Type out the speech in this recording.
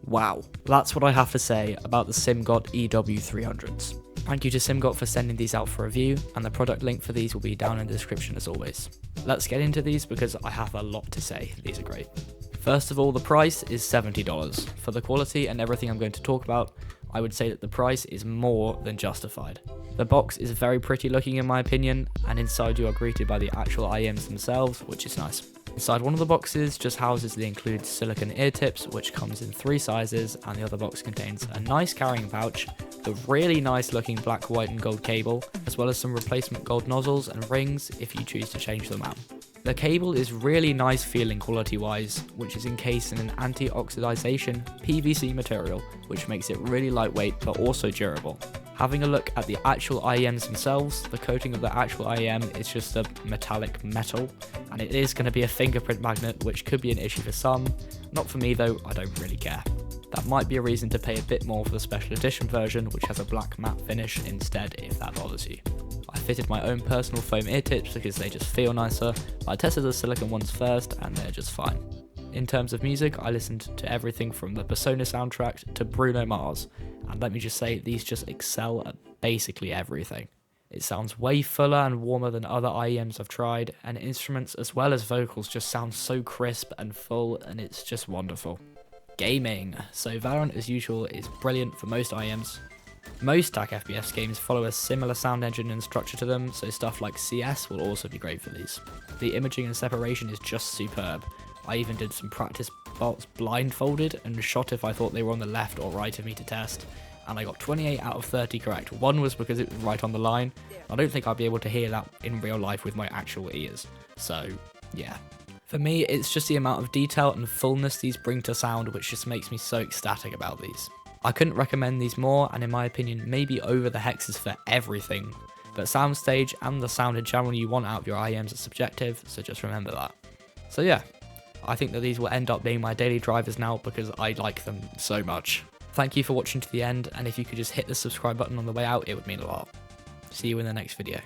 Wow, that's what I have to say about the Simgot EW300s. Thank you to Simgot for sending these out for review, and the product link for these will be down in the description as always. Let's get into these because I have a lot to say. These are great. First of all, the price is $70. For the quality and everything I'm going to talk about, I would say that the price is more than justified. The box is very pretty looking in my opinion, and inside you are greeted by the actual IEMs themselves, which is nice. Inside one of the boxes just houses the included silicone ear tips, which comes in 3 sizes, and the other box contains a nice carrying pouch, the really nice looking black, white and gold cable, as well as some replacement gold nozzles and rings if you choose to change them out. The cable is really nice feeling quality wise, which is encased in an anti-oxidization PVC material, which makes it really lightweight but also durable. Having a look at the actual IEMs themselves, the coating of the actual IEM is just a metallic metal, and it is going to be a fingerprint magnet, which could be an issue for some. Not for me though, I don't really care. That might be a reason to pay a bit more for the special edition version, which has a black matte finish instead if that bothers you. I fitted my own personal foam ear tips because they just feel nicer, but I tested the silicone ones first and they're just fine. In terms of music, I listened to everything from the Persona soundtrack to Bruno Mars, and let me just say, these just excel at basically everything. It sounds way fuller and warmer than other IEMs I've tried, and instruments as well as vocals just sound so crisp and full, and it's just wonderful. Gaming. So Valorant as usual is brilliant for most IEMs. Most TAC FPS games follow a similar sound engine and structure to them, so stuff like CS will also be great for these. The imaging and separation is just superb. I even did some practice bots blindfolded and shot if I thought they were on the left or right of me to test, and I got 28 out of 30 correct. One was because it was right on the line. I don't think I'd be able to hear that in real life with my actual ears, so yeah. For me, it's just the amount of detail and fullness these bring to sound which just makes me so ecstatic about these. I couldn't recommend these more, and in my opinion maybe over the hexes for everything, but soundstage and the sound in general you want out of your IEMs are subjective, so just remember that. So yeah, I think that these will end up being my daily drivers now because I like them so much. Thank you for watching to the end, and if you could just hit the subscribe button on the way out, it would mean a lot. See you in the next video.